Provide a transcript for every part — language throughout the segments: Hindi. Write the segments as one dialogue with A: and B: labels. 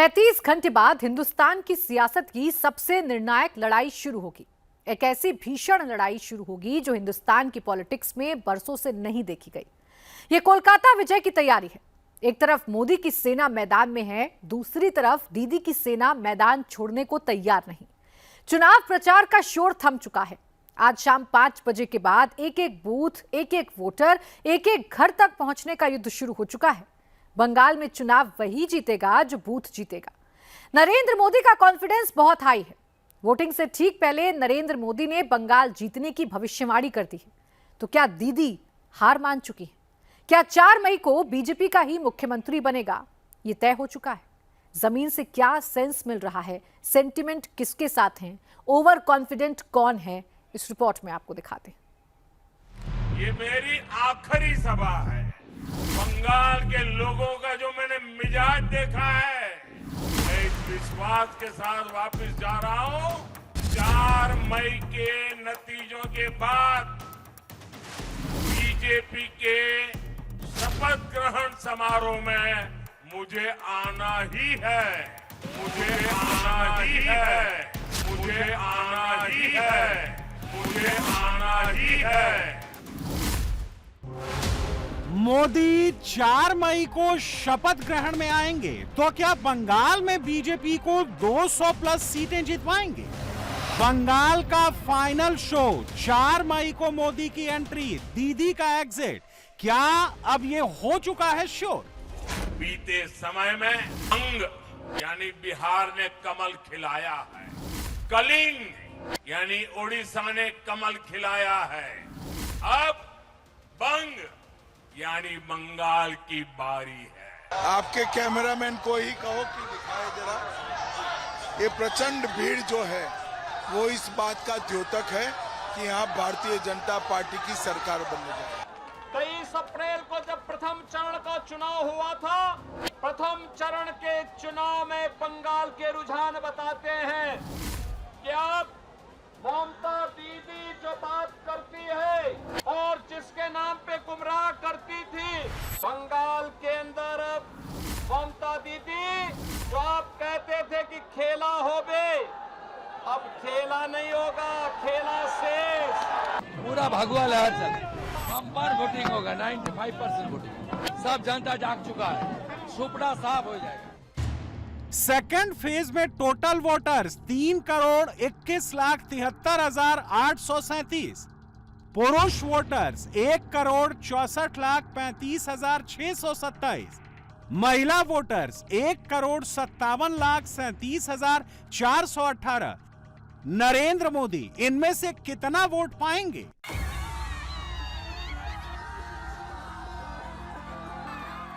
A: 35 घंटे बाद हिंदुस्तान की सियासत की सबसे निर्णायक लड़ाई शुरू होगी। एक ऐसी भीषण लड़ाई शुरू होगी जो हिंदुस्तान की पॉलिटिक्स में बरसों से नहीं देखी गई। ये कोलकाता विजय की तैयारी है। एक तरफ मोदी की सेना मैदान में है, दूसरी तरफ दीदी की सेना मैदान छोड़ने को तैयार नहीं। चुनाव प्रचार का शोर थम चुका है। आज शाम 5 बजे के बाद एक एक बूथ, एक एक वोटर, एक एक घर तक पहुंचने का युद्ध शुरू हो चुका है। बंगाल में चुनाव वही जीतेगा जो बूथ जीतेगा। नरेंद्र मोदी का कॉन्फिडेंस बहुत हाई है। वोटिंग से ठीक पहले नरेंद्र मोदी ने बंगाल जीतने की भविष्यवाणी कर दी है। तो क्या दीदी हार मान चुकी है? क्या 4 मई को बीजेपी का ही मुख्यमंत्री बनेगा? ये तय हो चुका है। जमीन से क्या सेंस मिल रहा है, सेंटिमेंट किसके साथ हैं, ओवर कॉन्फिडेंट कौन है, इस रिपोर्ट में आपको दिखाते हैं।
B: ये मेरी आखिरी सभा है। बंगाल के लोगों का जो मैंने मिजाज देखा है, मैं इस विश्वास के साथ वापस जा रहा हूं। 4 मई के नतीजों के बाद बीजेपी के शपथ ग्रहण समारोह में मुझे आना ही है। मुझे आना ही है। मुझे आना ही है। मुझे आना ही है।
C: मोदी 4 मई को शपथ ग्रहण में आएंगे तो क्या बंगाल में बीजेपी को 200 प्लस सीटें जितवाएंगे? बंगाल का फाइनल शो, 4 मई को मोदी की एंट्री, दीदी का एग्जिट, क्या अब ये हो चुका है श्योर?
B: बीते समय में अंग यानी बिहार ने कमल खिलाया है, कलिंग यानी ओडिशा ने कमल खिलाया है, अब बंग यानी बंगाल की बारी है।
D: आपके कैमरामैन को ही कहो कि दिखाए जरा। ये प्रचंड भीड़ जो है वो इस बात का द्योतक है कि यहाँ भारतीय जनता पार्टी की सरकार बनने जा रही है।
E: 23 अप्रैल को जब प्रथम चरण का चुनाव हुआ था, प्रथम चरण के चुनाव में बंगाल के रुझान बताते हैं कि अब ममता दीदी जो बात करती है और जिसके नाम पे गुमराह करती थी, बंगाल के अंदर ममता दीदी जो आप कहते थे कि खेला होबे, अब खेला नहीं होगा, खेला शेष।
F: पूरा भगवा लहर चले, बम्पर वोटिंग होगा, 95% वोटिंग। सब जनता जाग चुका है, सुपड़ा साफ हो जाएगा।
C: सेकेंड फेज में टोटल वोटर्स 3,71,73,837, पुरुष वोटर्स 1,64,35,627, महिला वोटर्स 1,57,37,418। नरेंद्र मोदी इनमें से कितना वोट पाएंगे?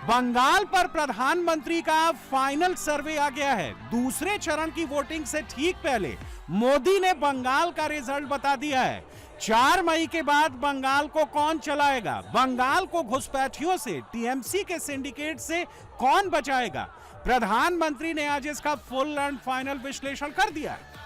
C: बंगाल पर प्रधानमंत्री का फाइनल सर्वे आ गया है। दूसरे चरण की वोटिंग से ठीक पहले मोदी ने बंगाल का रिजल्ट बता दिया है। 4 मई के बाद बंगाल को कौन चलाएगा? बंगाल को घुसपैठियों से, टीएमसी के सिंडिकेट से कौन बचाएगा? प्रधानमंत्री ने आज इसका फुल एंड फाइनल विश्लेषण कर दिया है।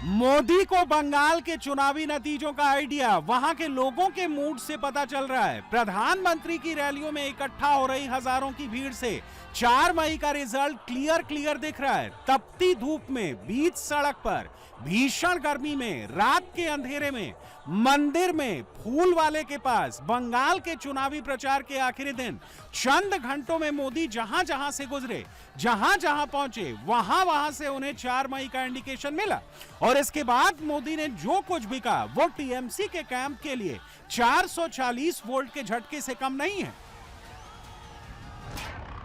C: मोदी को बंगाल के चुनावी नतीजों का आइडिया वहां के लोगों के मूड से पता चल रहा है। प्रधानमंत्री की रैलियों में इकट्ठा हो रही हजारों की भीड़ से 4 मई का रिजल्ट क्लियर दिख रहा है। तपती धूप में, बीच सड़क पर, भीषण गर्मी में, रात के अंधेरे में, मंदिर में, फूल वाले के पास, बंगाल के चुनावी प्रचार के आखिरी दिन चंद घंटों में मोदी जहां जहां से गुजरे, जहां जहां पहुंचे, वहां से उन्हें 4 मई का इंडिकेशन मिला। और इसके बाद मोदी ने जो कुछ भी कहा वो टीएमसी के कैंप के लिए 440 वोल्ट के झटके से कम नहीं है।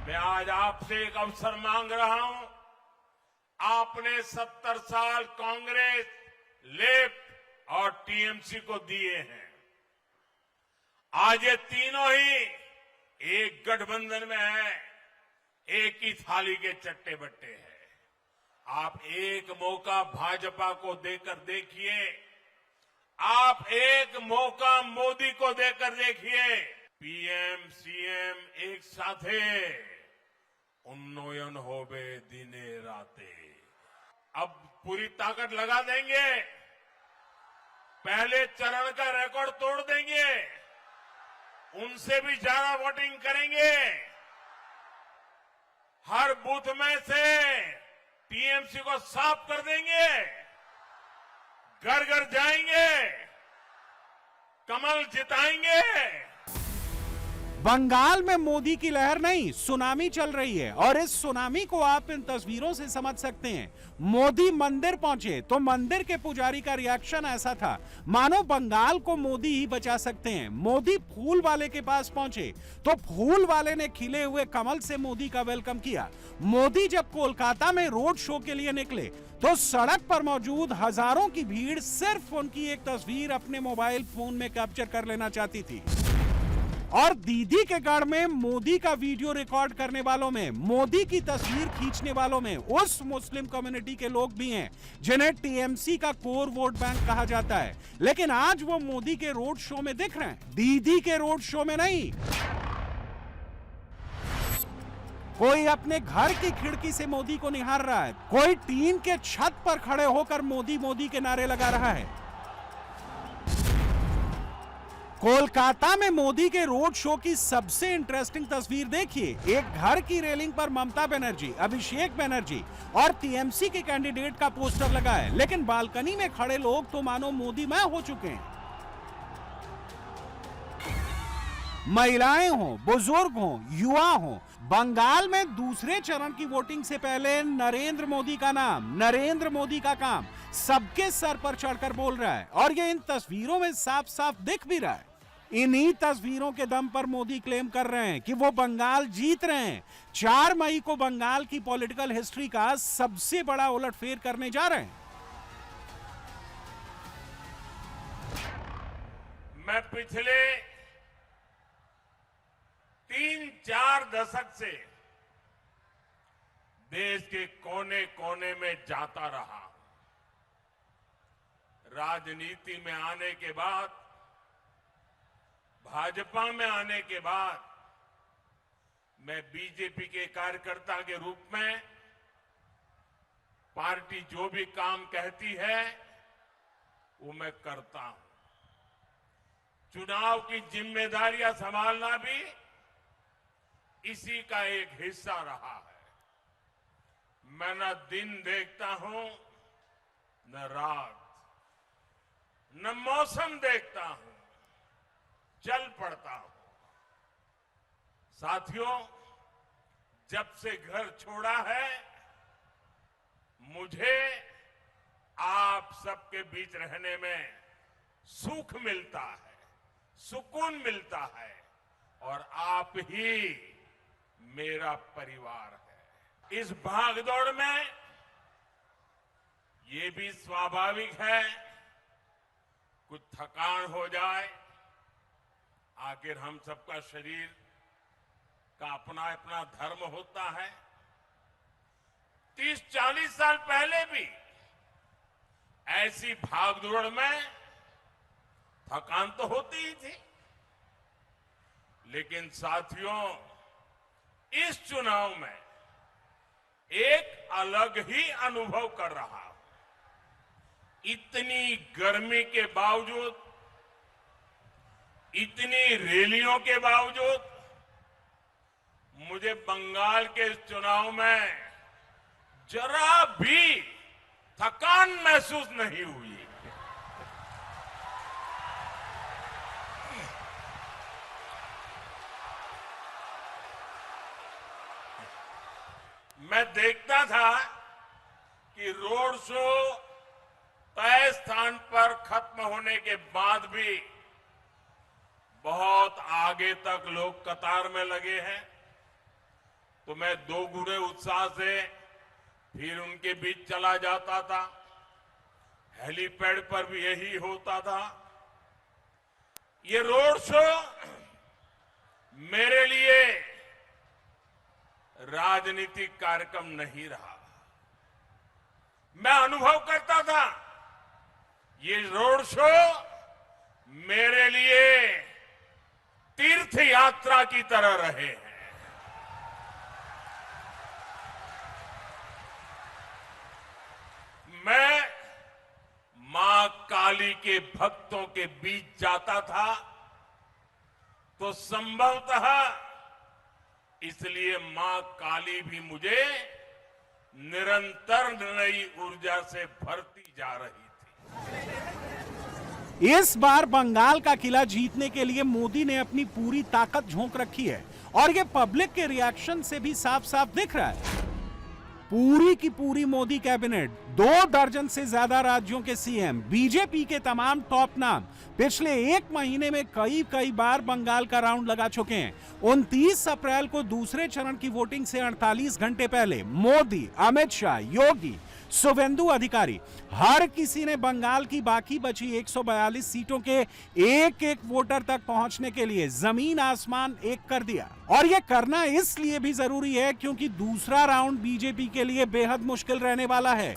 B: मैं आज आपसे एक अवसर मांग रहा हूं। आपने 70 साल कांग्रेस, लेफ्ट और टीएमसी को दिए हैं। आज ये तीनों ही एक गठबंधन में है, एक ही थाली के चट्टे बट्टे हैं। आप एक मौका भाजपा को देकर देखिए, आप एक मौका मोदी को देकर देखिए। पीएम सीएम एक साथे उन्नयन होबे दिने राते। अब पूरी ताकत लगा देंगे, पहले चरण का रिकॉर्ड तोड़ देंगे, उनसे भी ज्यादा वोटिंग करेंगे। हर बूथ में से टीएमसी को साफ कर देंगे, घर घर जाएंगे, कमल जिताएंगे।
C: बंगाल में मोदी की लहर नहीं, सुनामी चल रही है और इस सुनामी को आप इन तस्वीरों से समझ सकते हैं। मोदी मंदिर पहुंचे तो मंदिर के पुजारी का रिएक्शन ऐसा था मानो बंगाल को मोदी ही बचा सकते हैं। मोदी फूल वाले के पास पहुंचे तो फूल वाले ने खिले हुए कमल से मोदी का वेलकम किया। मोदी जब कोलकाता में रोड शो के लिए निकले तो सड़क पर मौजूद हजारों की भीड़ सिर्फ उनकी एक तस्वीर अपने मोबाइल फोन में कैप्चर कर लेना चाहती थी। और दीदी के गढ़ में मोदी का वीडियो रिकॉर्ड करने वालों में, मोदी की तस्वीर खींचने वालों में उस मुस्लिम कम्युनिटी के लोग भी हैं जिन्हें टीएमसी का कोर वोट बैंक कहा जाता है। लेकिन आज वो मोदी के रोड शो में दिख रहे हैं, दीदी के रोड शो में नहीं। कोई अपने घर की खिड़की से मोदी को निहार रहा है, कोई टीन के छत पर खड़े होकर मोदी मोदी के नारे लगा रहा है। कोलकाता में मोदी के रोड शो की सबसे इंटरेस्टिंग तस्वीर देखिए। एक घर की रेलिंग पर ममता बनर्जी, अभिषेक बनर्जी और टीएमसी के कैंडिडेट का पोस्टर लगा है, लेकिन बालकनी में खड़े लोग तो मानो मोदी मैं हो चुके हैं। महिलाएं हों, बुजुर्ग हों, युवा हों, बंगाल में दूसरे चरण की वोटिंग से पहले नरेंद्र मोदी का नाम, नरेंद्र मोदी का काम सबके सर पर चढ़कर बोल रहा है और ये इन तस्वीरों में साफ साफ दिख भी रहा है। इन्हीं तस्वीरों के दम पर मोदी क्लेम कर रहे हैं कि वो बंगाल जीत रहे हैं। 4 मई को बंगाल की पॉलिटिकल हिस्ट्री का सबसे बड़ा उलटफेर करने जा रहे हैं।
B: मैं पिछले 3-4 दशक से देश के कोने कोने में जाता रहा। राजनीति में आने के बाद, भाजपा में आने के बाद मैं बीजेपी के कार्यकर्ता के रूप में पार्टी जो भी काम कहती है वो मैं करता हूं। चुनाव की जिम्मेदारियां संभालना भी इसी का एक हिस्सा रहा है। मैं न दिन देखता हूं न रात, न मौसम देखता हूं, चल पड़ता हूं। साथियों, जब से घर छोड़ा है मुझे आप सबके बीच रहने में सुख मिलता है, सुकून मिलता है और आप ही मेरा परिवार है। इस भागदौड़ में ये भी स्वाभाविक है कुछ थकान हो जाए। आखिर हम सबका शरीर का अपना अपना धर्म होता है। 30-40 साल पहले भी ऐसी भागदौड़ में थकान तो होती ही थी, लेकिन साथियों इस चुनाव में एक अलग ही अनुभव कर रहा हूं। इतनी गर्मी के बावजूद, इतनी रैलियों के बावजूद मुझे बंगाल के इस चुनाव में जरा भी थकान महसूस नहीं हुई। मैं देखता था कि रोड शो तय स्थान पर खत्म होने के बाद भी बहुत आगे तक लोग कतार में लगे हैं, तो मैं दोगुने उत्साह से फिर उनके बीच चला जाता था। हेलीपैड पर भी यही होता था। ये रोड शो मेरे लिए राजनीतिक कार्यक्रम नहीं रहा। मैं अनुभव करता था ये रोड शो मेरे लिए तीर्थ यात्रा की तरह रहे हैं। मैं मां काली के भक्तों के बीच जाता था तो संभवतः इसलिए मां काली भी मुझे निरंतर नई ऊर्जा से भरती जा रही थी।
C: इस बार बंगाल का किला जीतने के लिए मोदी ने अपनी पूरी ताकत झोंक रखी है और ये पब्लिक के रिएक्शन से भी साफ साफ दिख रहा है। पूरी की पूरी मोदी कैबिनेट, 2 दर्जन से ज्यादा राज्यों के सीएम, बीजेपी के तमाम टॉप नाम पिछले 1 महीने में कई बार बंगाल का राउंड लगा चुके हैं। 29 अप्रैल को दूसरे चरण की वोटिंग से 48 घंटे पहले मोदी, अमित शाह, योगी, शुवेंदु अधिकारी, हर किसी ने बंगाल की बाकी बची 142 सीटों के एक वोटर तक पहुंचने के लिए जमीन आसमान एक कर दिया। और यह करना इसलिए भी जरूरी है क्योंकि दूसरा राउंड बीजेपी के लिए बेहद मुश्किल रहने वाला है।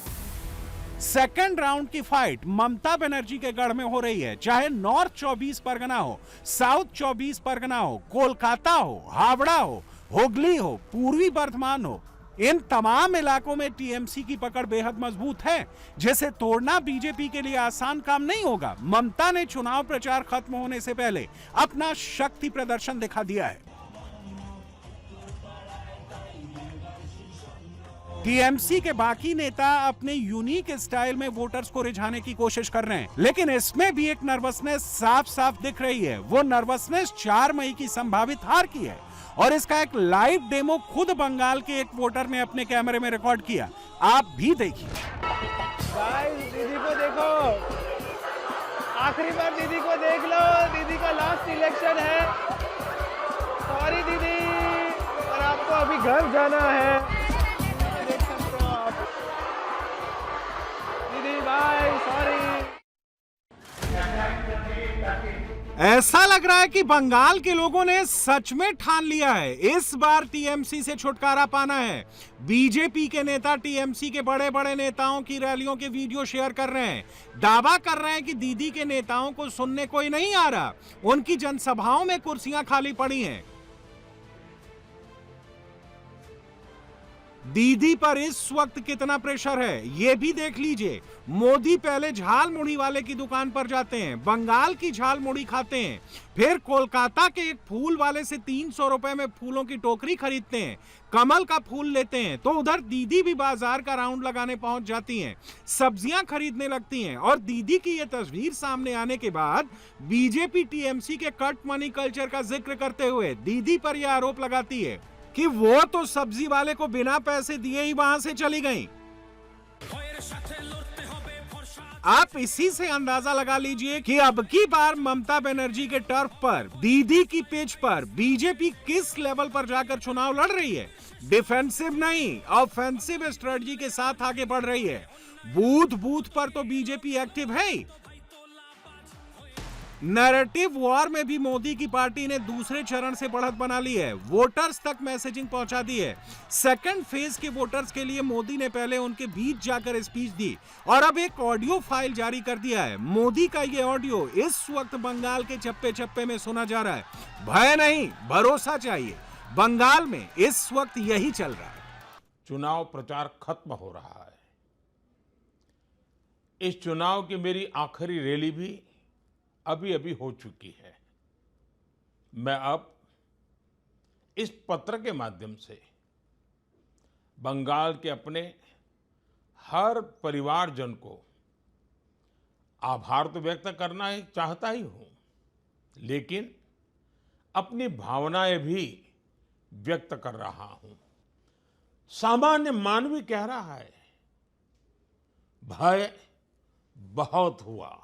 C: सेकंड राउंड की फाइट ममता बनर्जी के गढ़ में हो रही है, चाहे नॉर्थ 24 परगना हो, साउथ 24 परगना हो, कोलकाता हो, हावड़ा हो, हुगली हो, पूर्वी बर्धमान हो, इन तमाम इलाकों में टीएमसी की पकड़ बेहद मजबूत है, जिसे तोड़ना बीजेपी के लिए आसान काम नहीं होगा। ममता ने चुनाव प्रचार खत्म होने से पहले अपना शक्ति प्रदर्शन दिखा दिया है। टीएमसी के बाकी नेता अपने यूनिक स्टाइल में वोटर्स को रिझाने की कोशिश कर रहे हैं, लेकिन इसमें भी एक नर्वसनेस साफ साफ दिख रही है। वो नर्वसनेस 4 मई की संभावित हार की है और इसका एक लाइव डेमो खुद बंगाल के एक वोटर ने अपने कैमरे में रिकॉर्ड किया। आप भी देखिए।
G: दीदी को देखो, आखिरी बार दीदी को देख लो, दीदी का लास्ट इलेक्शन है। सॉरी दीदी, और आपको अभी घर जाना है। देख सकते हो आप। दीदी बाय, सॉरी।
C: ऐसा लग रहा है कि बंगाल के लोगों ने सच में ठान लिया है, इस बार टीएमसी से छुटकारा पाना है। बीजेपी के नेता टीएमसी के बड़े बड़े नेताओं की रैलियों के वीडियो शेयर कर रहे हैं, दावा कर रहे हैं कि दीदी के नेताओं को सुनने कोई नहीं आ रहा, उनकी जनसभाओं में कुर्सियां खाली पड़ी हैं। दीदी पर इस वक्त कितना प्रेशर है ये भी देख लीजिए। मोदी पहले झाल मुड़ी वाले की दुकान पर जाते हैं, बंगाल की झाल मुड़ी खाते हैं, फिर कोलकाता के एक फूल वाले से 300 रुपए में फूलों की टोकरी खरीदते हैं, कमल का फूल लेते हैं। तो उधर दीदी भी बाजार का राउंड लगाने पहुंच जाती हैं, सब्जियां खरीदने लगती हैं। और दीदी की यह तस्वीर सामने आने के बाद बीजेपी टीएमसी के कट मनी कल्चर का जिक्र करते हुए दीदी पर यह आरोप लगाती है कि वो तो सब्जी वाले को बिना पैसे दिए ही वहां से चली गईं। आप इसी से अंदाजा लगा लीजिए कि अब की बार ममता बनर्जी के टर्फ पर, दीदी की पिच पर बीजेपी किस लेवल पर जाकर चुनाव लड़ रही है। डिफेंसिव नहीं, ऑफेंसिव स्ट्रेटजी के साथ आगे बढ़ रही है। बूथ बूथ पर तो बीजेपी एक्टिव है ही। नैरेटिव वॉर में भी मोदी की पार्टी ने दूसरे चरण से बढ़त बना ली है, वोटर्स तक मैसेजिंग पहुंचा दी है। सेकंड फेज के वोटर्स के लिए मोदी ने पहले उनके बीच जाकर स्पीच दी और अब एक ऑडियो फाइल जारी कर दिया है। मोदी का ये ऑडियो इस वक्त बंगाल के चप्पे चप्पे में सुना जा रहा है। भय नहीं, भरोसा चाहिए। बंगाल में इस वक्त यही चल रहा है।
B: चुनाव प्रचार खत्म हो रहा है। इस चुनाव की मेरी आखिरी रैली भी अभी अभी हो चुकी है। मैं अब इस पत्र के माध्यम से बंगाल के अपने हर परिवारजन को आभार तो व्यक्त करना ही चाहता ही हूं, लेकिन अपनी भावनाएं भी व्यक्त कर रहा हूं। सामान्य मानवी कह रहा है, भय बहुत हुआ,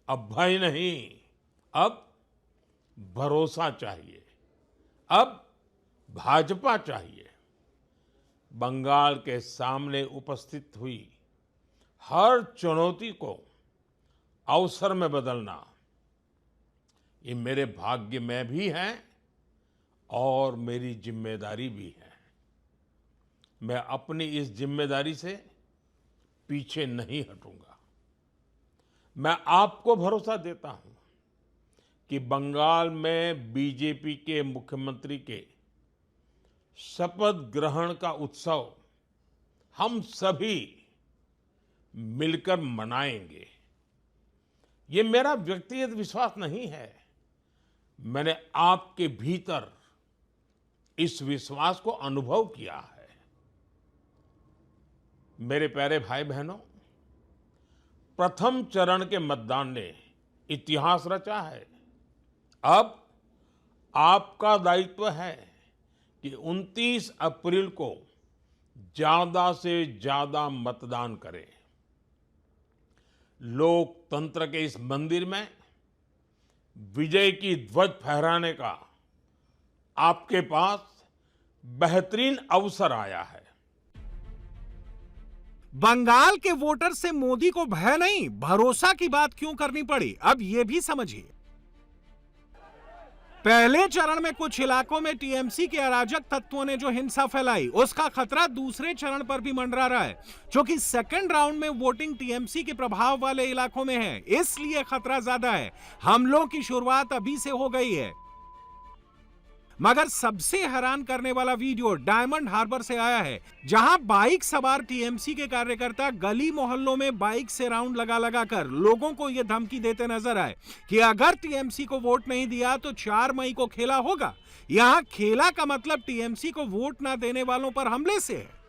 B: अब भय नहीं, अब भरोसा चाहिए, अब भाजपा चाहिए। बंगाल के सामने उपस्थित हुई हर चुनौती को अवसर में बदलना, ये मेरे भाग्य में भी है और मेरी जिम्मेदारी भी है। मैं अपनी इस जिम्मेदारी से पीछे नहीं हटूंगा। मैं आपको भरोसा देता हूं कि बंगाल में बीजेपी के मुख्यमंत्री के शपथ ग्रहण का उत्सव हम सभी मिलकर मनाएंगे। ये मेरा व्यक्तिगत विश्वास नहीं है, मैंने आपके भीतर इस विश्वास को अनुभव किया है। मेरे प्यारे भाई बहनों, प्रथम चरण के मतदान ने इतिहास रचा है। अब आपका दायित्व है कि 29 अप्रैल को ज्यादा से ज्यादा मतदान करें। लोकतंत्र के इस मंदिर में विजय की ध्वज फहराने का आपके पास बेहतरीन अवसर आया है।
C: बंगाल के वोटर से मोदी को भय नहीं, भरोसा की बात क्यों करनी पड़ी, अब यह भी समझिए। पहले चरण में कुछ इलाकों में टीएमसी के अराजक तत्वों ने जो हिंसा फैलाई, उसका खतरा दूसरे चरण पर भी मंडरा रहा है, क्योंकि सेकंड राउंड में वोटिंग टीएमसी के प्रभाव वाले इलाकों में है, इसलिए खतरा ज्यादा है। हमलों की शुरुआत अभी से हो गई है। मगर सबसे हैरान करने वाला वीडियो डायमंड हार्बर से आया है, जहां बाइक सवार टीएमसी के कार्यकर्ता गली मोहल्लों में बाइक से राउंड लगा लगाकर लोगों को यह धमकी देते नजर आए कि अगर टीएमसी को वोट नहीं दिया तो 4 मई को खेला होगा। यहां खेला का मतलब टीएमसी को वोट ना देने वालों पर हमले से है।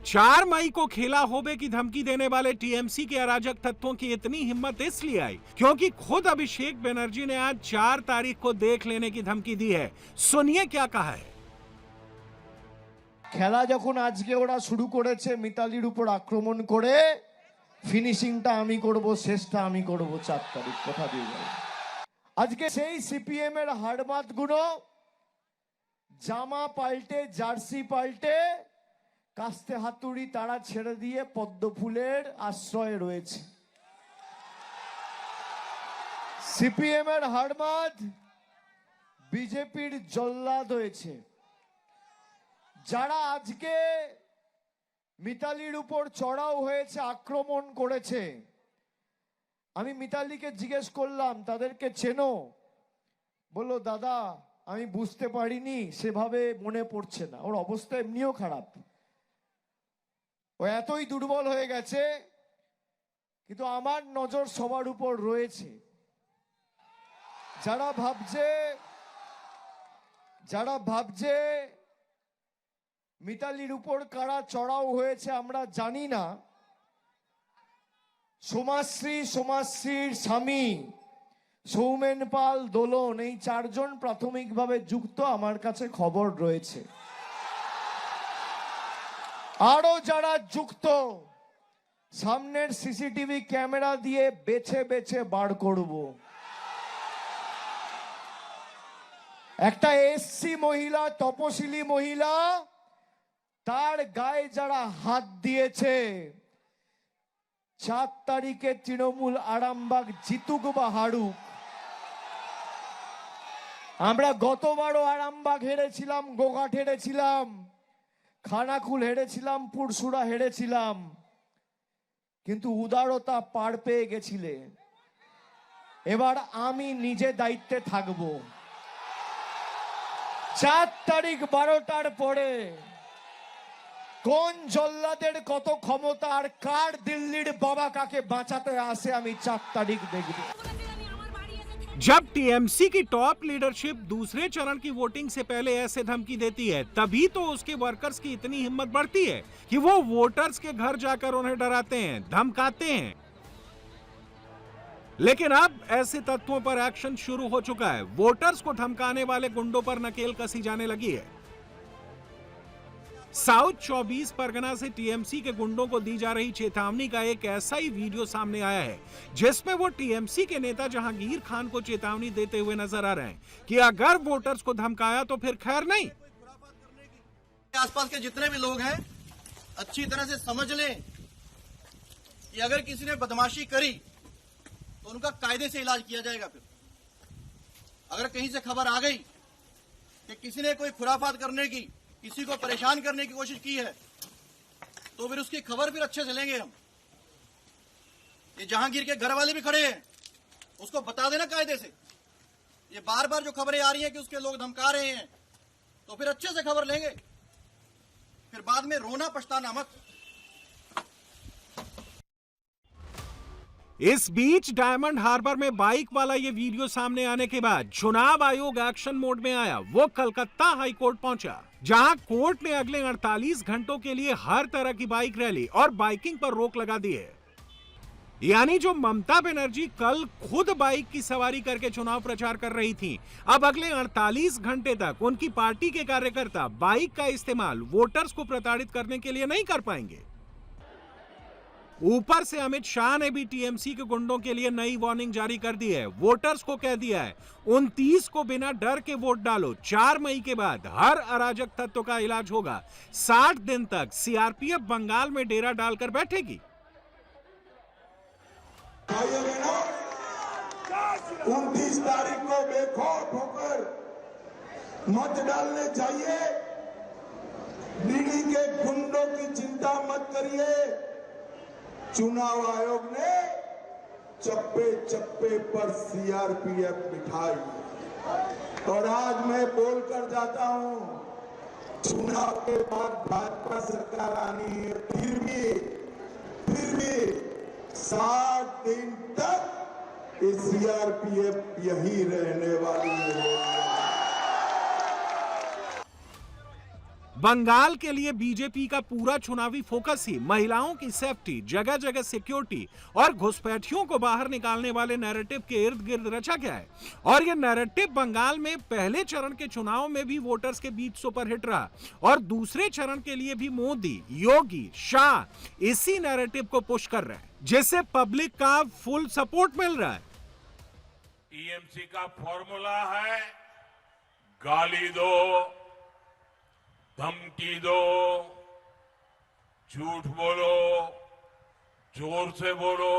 C: चार मई को खेला होबे की धमकी देने वाले टीएमसी के अराजक तत्वों की इतनी हिम्मत इसलिए आई क्योंकि खुद अभिषेक बनर्जी ने आज 4 तारीख को देख लेने की धमकी दी है। सुनिए क्या कहा है।
H: খেলা যখন আজকে ওরা শুরু করেছে মিতালির উপর আক্রমণ করে, ফিনিশিংটা আমি করব, শেষটা আমি করব 4 তারিখ, কথা দিয়ে যাই। আজকে সেই সিপিএম এর হাড়মাতগুলো জামা পাল্টে জার্সি পাল্টে কাস্তে হাতুড়ি তারা ছেড়ে দিয়ে পদ্ম ফুলের আশ্রয়ে রয়েছে। সিপিএম এর হাড়মাত বিজেপির জল্লাদ হয়েছে। যারা আজকে মিতালির উপর চড়াও হয়েছে, আক্রমণ করেছে, আমি মিতালিকে জিজ্ঞেস করলাম তাদেরকে চেনো? বললো দাদা আমি বুঝতে পারিনি, সেভাবে মনে পড়ছে না। ওর অবস্থা এমনিও খারাপ, ও এতই দুর্বল হয়ে গেছে, কিন্তু আমার নজর সবার উপর রয়েছে। যারা ভাবছে মিতালির উপর কারা চড়াও হয়েছে আমরা জানি না। সমাজশ্রীর স্বামী সৌমেন পাল, দোলন, এই 4 জন প্রাথমিকভাবে যুক্ত আমার কাছে খবর রয়েছে। আরো যারা যুক্ত সামনের সিসিটিভি ক্যামেরা দিয়ে বেছে বেছে বার করব। একটা এসসি মহিলা, তপশিলি মহিলা, তার গায়ে যারা হাত দিয়েছে, 4 তারিখে তৃণমূল আরামবাগ জিতুক বা হারুক। আমরা গতবারও আরামবাগ হেরেছিলাম, গোঘাট হেরেছিলাম, খানাকুল হেরেছিলাম, পুরসুরা হেরেছিলাম, কিন্তু উদারতা পার পেয়ে গেছিলে। এবার আমি নিজে দায়িত্বে থাকব। 4 তারিখ 12টার পরে কোন জল্লাদের কত ক্ষমতা আর কার দিল্লির বাবা কাকে বাঁচাতে আসে আমি 4 তারিখ দেখব।
C: जब टीएमसी की टॉप लीडरशिप दूसरे चरण की वोटिंग से पहले ऐसे धमकी देती है, तभी तो उसके वर्कर्स की इतनी हिम्मत बढ़ती है कि वो वोटर्स के घर जाकर उन्हें डराते हैं, धमकाते हैं। लेकिन अब ऐसे तत्वों पर एक्शन शुरू हो चुका है। वोटर्स को धमकाने वाले गुंडों पर नकेल कसी जाने लगी है। साउथ 24 परगना से टीएमसी के गुंडों को दी जा रही चेतावनी का एक ऐसा ही वीडियो सामने आया है, जिसमें वो टीएमसी के नेता जहांगीर खान को चेतावनी देते हुए नजर आ रहे हैं कि अगर वोटर्स को धमकाया तो फिर खैर नहीं।
I: आसपास के जितने भी लोग हैं अच्छी तरह से समझ लें कि अगर किसी ने बदमाशी करी तो उनका कायदे से इलाज किया जाएगा। फिर अगर कहीं से खबर आ गई कि किसी ने कोई खुराफात करने की, किसी को परेशान करने की कोशिश की है, तो फिर उसकी खबर फिर अच्छे से लेंगे हम। ये जहांगीर के घर वाले भी खड़े हैं, उसको बता देना कायदे से। ये बार बार जो खबरें आ रही हैं कि उसके लोग धमका रहे हैं, तो फिर अच्छे से खबर लेंगे, फिर बाद में रोना पछताना मत।
C: इस बीच डायमंड हार्बर में बाइक वाला ये वीडियो सामने आने के बाद चुनाव आयोग एक्शन मोड में आया। वो कलकत्ता हाई कोर्ट पहुंचा, जहां कोर्ट ने अगले 48 घंटों के लिए हर तरह की बाइक रैली और बाइकिंग पर रोक लगा दी है। यानी जो ममता बनर्जी कल खुद बाइक की सवारी करके चुनाव प्रचार कर रही थी, अब अगले 48 घंटे तक उनकी पार्टी के कार्यकर्ता बाइक का इस्तेमाल वोटर्स को प्रताड़ित करने के लिए नहीं कर पाएंगे। ऊपर से अमित शाह ने भी टीएमसी के गुंडों के लिए नई वार्निंग जारी कर दी है। वोटर्स को कह दिया है 29 को बिना डर के वोट डालो। 4 मई के बाद हर अराजक तत्व का इलाज होगा। 60 दिन तक सीआरपीएफ बंगाल में डेरा डालकर बैठेगी।
J: 29 तारीख को बेखौफ होकर मत डालने चाहिए। ईडी के गुंडों की चिंता मत करिए। चुनाव आयोग ने चप्पे चप्पे पर सीआरपीएफ बिठाई और आज मैं बोलकर जाता हूं, चुनाव के बाद भाजपा सरकार आनी है, फिर भी 60 दिन तक ये सीआरपीएफ यही रहने वाली है।
C: बंगाल के लिए बीजेपी का पूरा चुनावी फोकस ही महिलाओं की सेफ्टी, जगह जगह सिक्योरिटी और घुसपैठियों को बाहर निकालने वाले नैरेटिव के इर्द गिर्द रचा गया है। और यह नैरेटिव बंगाल में पहले चरण के चुनाव में भी वोटर्स के बीच सुपरहिट रहा और दूसरे चरण के लिए भी मोदी, योगी, शाह इसी नैरेटिव को पुश कर रहे हैं, जिससे पब्लिक का फुल सपोर्ट मिल रहा है।
B: टीएमसी का फॉर्मूला है गाली दो, धमकी दो, झूठ बोलो, जोर से बोलो,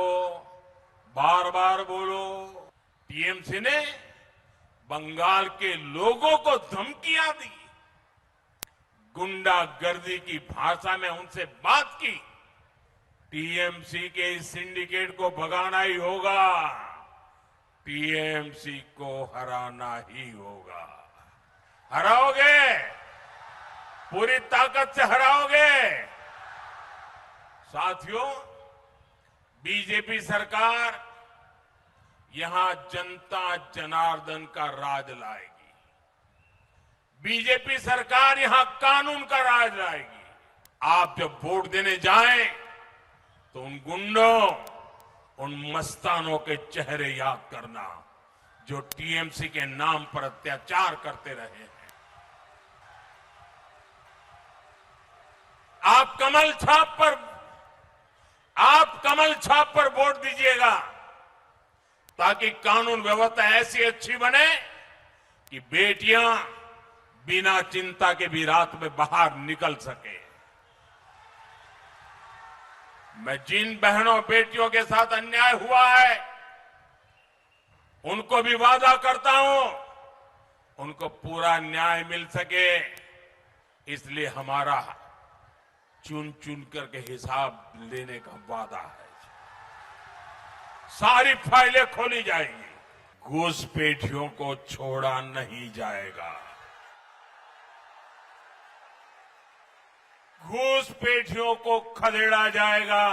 B: बार बार बोलो। टीएमसी ने बंगाल के लोगों को धमकियां दी, गुंडागर्दी की भाषा में उनसे बात की। टीएमसी के इस सिंडिकेट को भगाना ही होगा, टीएमसी को हराना ही होगा। हराओगे, पूरी ताकत से हराओगे। साथियों, बीजेपी सरकार यहां जनता जनार्दन का राज लाएगी। बीजेपी सरकार यहां कानून का राज लाएगी। आप जब वोट देने जाएं तो उन गुंडों, उन मस्तानों के चेहरे याद करना जो टीएमसी के नाम पर अत्याचार करते रहे हैं। आप कमल छाप पर वोट दीजिएगा, ताकि कानून व्यवस्था ऐसी अच्छी बने कि बेटियां बिना चिंता के भी रात में बाहर निकल सके। मैं जिन बहनों बेटियों के साथ अन्याय हुआ है, उनको भी वादा करता हूं, उनको पूरा न्याय मिल सके। इसलिए हमारा चुन चुन करके हिसाब लेने का वादा है। सारी फाइलें खोली जाएंगी, घुसपैठियों को छोड़ा नहीं जाएगा, घुसपैठियों को खदेड़ा जाएगा।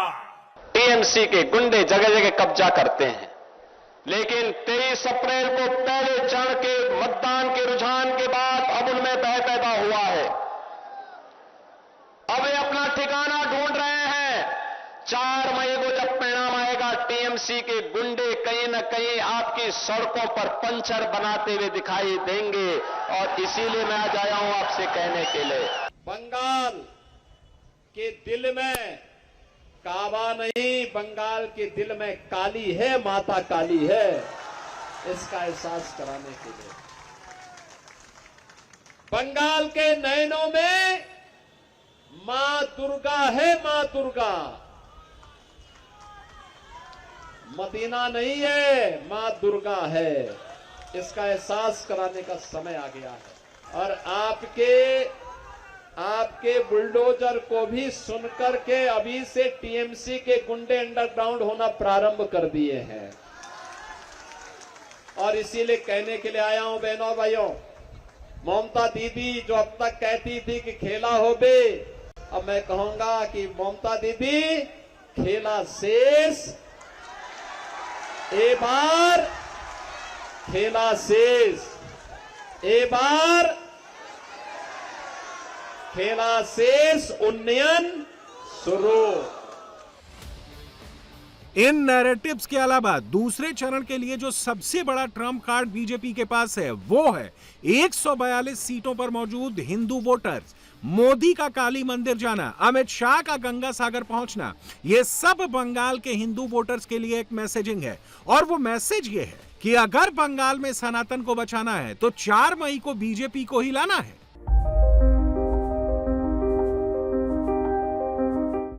K: टीएमसी के गुंडे जगह जगह कब्जा करते हैं, लेकिन 23 अप्रैल को पहले चरण के मतदान के रुझान के बाद अब उनमें भय पैदा हुआ है। अब वे अपना ठिकाना ढूंढ रहे हैं। 4 मई को जब परिणाम आएगा, टीएमसी के गुंडे कहीं न कहीं आपकी सड़कों पर पंचर बनाते हुए दिखाई देंगे। और इसीलिए मैं आज आया हूं आपसे कहने के लिए,
G: बंगाल के दिल में काबा नहीं, बंगाल के दिल में काली है, माता काली है, इसका एहसास कराने के लिए। बंगाल के नयनों में मां दुर्गा है, मां दुर्गा। मदीना नहीं है, मां दुर्गा है। इसका एहसास कराने का समय आ गया है। और आपके बुलडोजर को भी सुनकर के अभी से टीएमसी के गुंडे अंडरग्राउंड होना प्रारंभ कर दिए हैं। और इसीलिए कहने के लिए आया हूं बहनों भाइयों, ममता दीदी जो अब तक कहती थी कि खेला हो बे, अब मैं कहूंगा कि ममता दीदी खेला शेष, ए बार खेला शेष, ए बार खेला शेष, उन्नयन शुरू।
C: इन नैरेटिव्स के अलावा दूसरे चरण के लिए जो सबसे बड़ा ट्रम्प कार्ड बीजेपी के पास है वो है 142 सीटों पर मौजूद हिंदू वोटर्स, मोदी का काली मंदिर जाना, अमित शाह का गंगा सागर पहुंचना, ये सब बंगाल के हिंदू वोटर्स के लिए एक मैसेजिंग है। और वो मैसेज ये है कि अगर बंगाल में सनातन को बचाना है तो 4 मई को बीजेपी को ही लाना है।